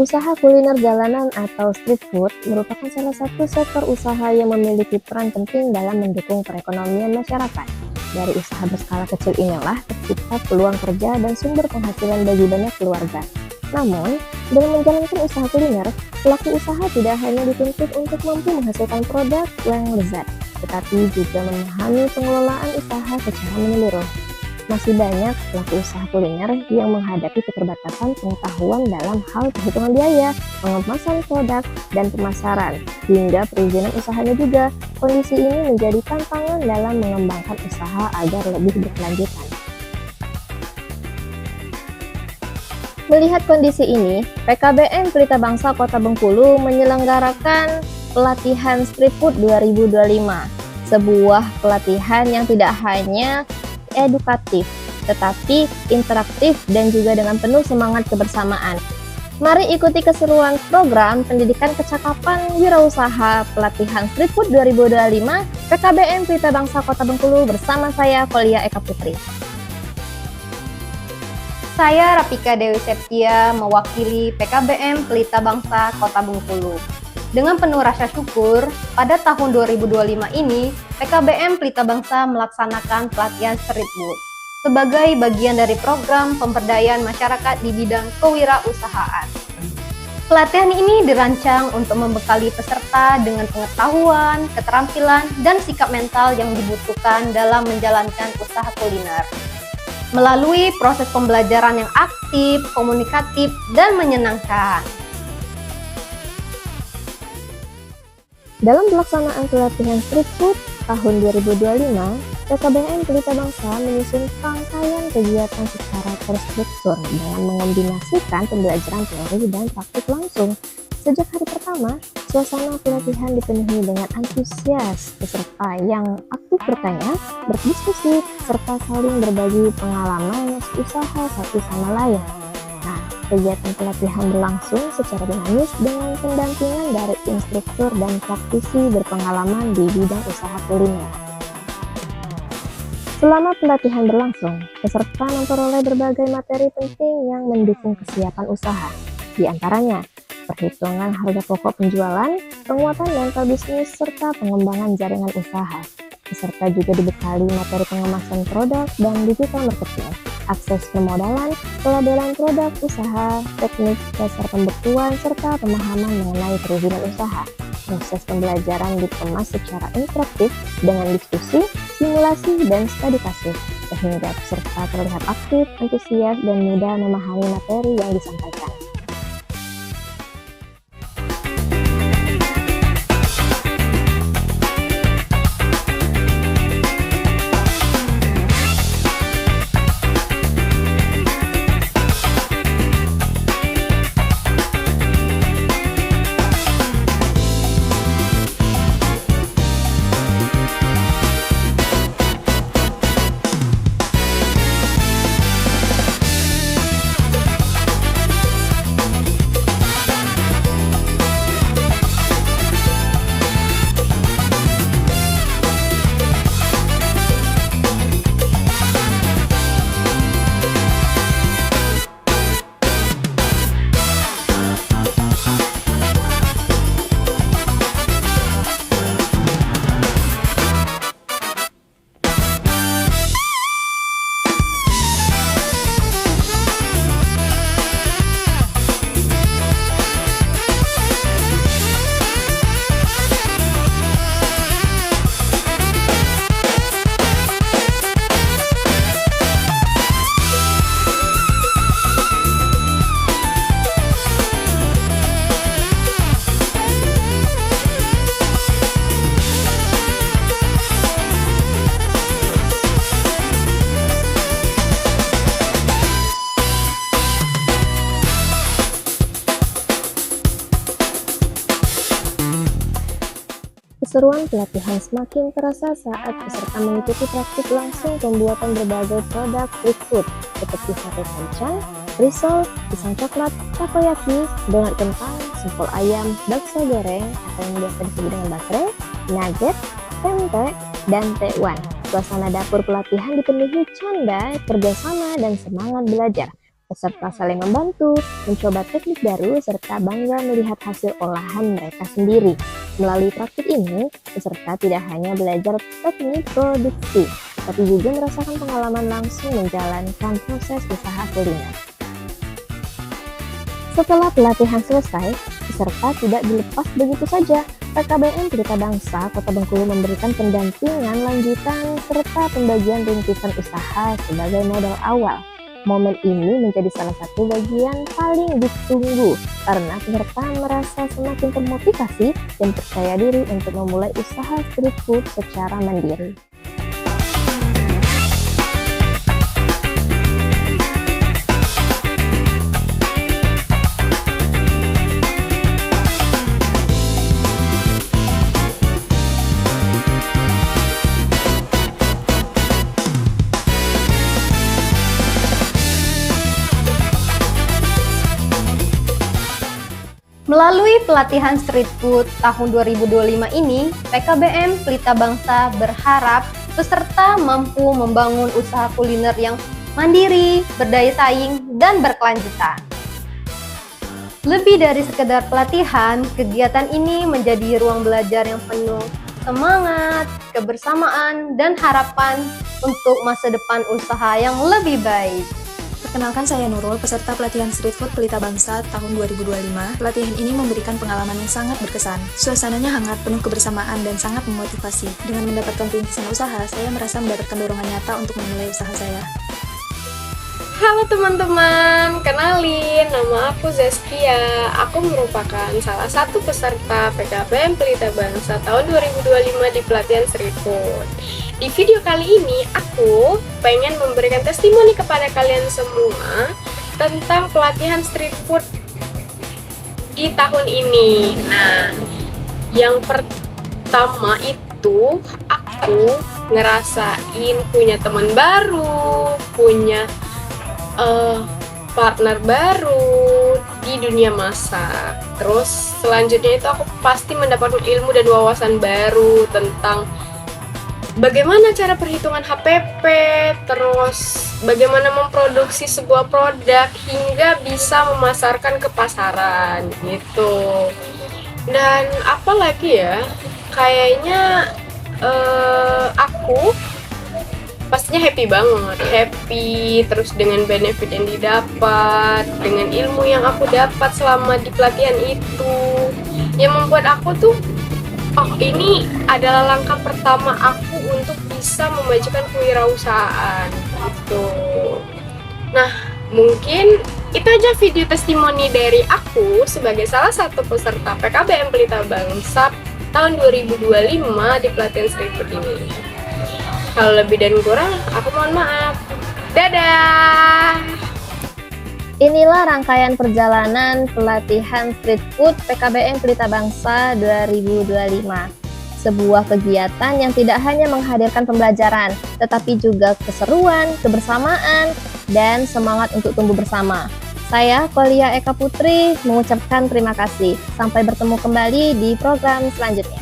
Usaha kuliner jalanan atau street food merupakan salah satu sektor usaha yang memiliki peran penting dalam mendukung perekonomian masyarakat. Dari usaha berskala kecil inilah tercipta peluang kerja dan sumber penghasilan bagi banyak keluarga. Namun, dengan menjalankan usaha kuliner, pelaku usaha tidak hanya dituntut untuk mampu menghasilkan produk yang lezat, tetapi juga memahami pengelolaan usaha secara menyeluruh. Masih banyak pelaku usaha kuliner yang menghadapi keterbatasan pengetahuan dalam hal perhitungan biaya, pengemasan produk, dan pemasaran, hingga perizinan usahanya juga. Kondisi ini menjadi tantangan dalam mengembangkan usaha agar lebih berkelanjutan. Melihat kondisi ini, PKBM Pelita Bangsa Kota Bengkulu menyelenggarakan pelatihan Street Food 2025, sebuah pelatihan yang tidak hanya edukatif, tetapi interaktif dan juga dengan penuh semangat kebersamaan. Mari ikuti keseruan program pendidikan kecakapan wirausaha pelatihan Street Food 2025 PKBM Pelita Bangsa Kota Bengkulu bersama saya Kolia Eka Putri. Saya Rapika Dewi Septia mewakili PKBM Pelita Bangsa Kota Bengkulu. Dengan penuh rasa syukur, pada tahun 2025 ini, PKBM Pelita Bangsa melaksanakan pelatihan street food sebagai bagian dari program pemberdayaan masyarakat di bidang kewirausahaan. Pelatihan ini dirancang untuk membekali peserta dengan pengetahuan, keterampilan, dan sikap mental yang dibutuhkan dalam menjalankan usaha kuliner. Melalui proses pembelajaran yang aktif, komunikatif, dan menyenangkan. Dalam pelaksanaan pelatihan street food tahun 2025, PKBM Pelita Bangsa menyusun rangkaian kegiatan secara terstruktur dengan mengombinasikan pembelajaran teori dan praktik langsung. Sejak hari pertama, suasana pelatihan dipenuhi dengan antusias peserta yang aktif bertanya, berdiskusi, serta saling berbagi pengalaman usaha satu sama lain. Kegiatan pelatihan berlangsung secara dinamis dengan pendampingan dari instruktur dan praktisi berpengalaman di bidang usaha kuliner. Selama pelatihan berlangsung, peserta memperoleh berbagai materi penting yang mendukung kesiapan usaha. Di antaranya, perhitungan harga pokok penjualan, penguatan mental bisnis, serta pengembangan jaringan usaha. Peserta juga dibekali materi pengemasan produk dan digital marketing, akses permodalan, pelabelan produk usaha, teknik dasar pembekuan, serta pemahaman mengenai perizinan usaha. Proses pembelajaran dikemas secara interaktif dengan diskusi, simulasi, dan studi kasus, sehingga peserta terlihat aktif, antusias, dan mudah memahami materi yang disampaikan. Keseruan pelatihan semakin terasa saat peserta mengikuti praktik langsung pembuatan berbagai produk street food seperti sate tanchan, risol, pisang coklat, takoyaki, donat kentang, sempol ayam, bakso goreng atau yang biasa disebut dengan basreng, nugget, pempek, dan tekwan. Suasana dapur pelatihan dipenuhi canda, kerjasama, dan semangat belajar. Peserta saling membantu, mencoba teknik baru, serta bangga melihat hasil olahan mereka sendiri. Melalui praktik ini, peserta tidak hanya belajar teknik produksi, tapi juga merasakan pengalaman langsung menjalankan proses usaha kuliner. Setelah pelatihan selesai, peserta tidak dilepas begitu saja. PKBM Pelita Bangsa Kota Bengkulu memberikan pendampingan lanjutan serta pembagian rintisan usaha sebagai modal awal. Momen ini menjadi salah satu bagian paling ditunggu karena peserta merasa semakin termotivasi dan percaya diri untuk memulai usaha street food secara mandiri. Melalui pelatihan street food tahun 2025 ini, PKBM Pelita Bangsa berharap peserta mampu membangun usaha kuliner yang mandiri, berdaya saing, dan berkelanjutan. Lebih dari sekedar pelatihan, kegiatan ini menjadi ruang belajar yang penuh semangat, kebersamaan, dan harapan untuk masa depan usaha yang lebih baik. Perkenalkan, saya Nurul, peserta pelatihan Street Food Pelita Bangsa tahun 2025. Pelatihan ini memberikan pengalaman yang sangat berkesan. Suasananya hangat, penuh kebersamaan, dan sangat memotivasi. Dengan mendapatkan rintisan usaha, saya merasa mendapatkan dorongan nyata untuk memulai usaha saya. Halo teman-teman, kenalin, nama aku Zaskia. Aku merupakan salah satu peserta PKBM Pelita Bangsa tahun 2025 di pelatihan Street Food. Di video kali ini, aku pengen memberikan testimoni kepada kalian semua tentang pelatihan street food di tahun ini. Nah, yang pertama itu aku ngerasain punya teman baru, punya partner baru di dunia masak. Terus selanjutnya itu aku pasti mendapatkan ilmu dan wawasan baru tentang bagaimana cara perhitungan HPP, terus bagaimana memproduksi sebuah produk hingga bisa memasarkan ke pasaran gitu. Dan apalagi ya, kayaknya aku pastinya happy banget, terus dengan benefit yang didapat, dengan ilmu yang aku dapat selama di pelatihan itu, yang membuat aku tuh, oh ini adalah langkah pertama aku untuk bisa memajukan kewirausahaan gitu. Nah, mungkin itu aja video testimoni dari aku sebagai salah satu peserta PKBM Pelita Bangsa tahun 2025 di pelatihan street food ini. Kalau lebih dan kurang, aku mohon maaf. Dadah! Inilah rangkaian perjalanan pelatihan street food PKBM Pelita Bangsa 2025. Sebuah kegiatan yang tidak hanya menghadirkan pembelajaran, tetapi juga keseruan, kebersamaan, dan semangat untuk tumbuh bersama. Saya, Kolia Eka Putri, mengucapkan terima kasih. Sampai bertemu kembali di program selanjutnya.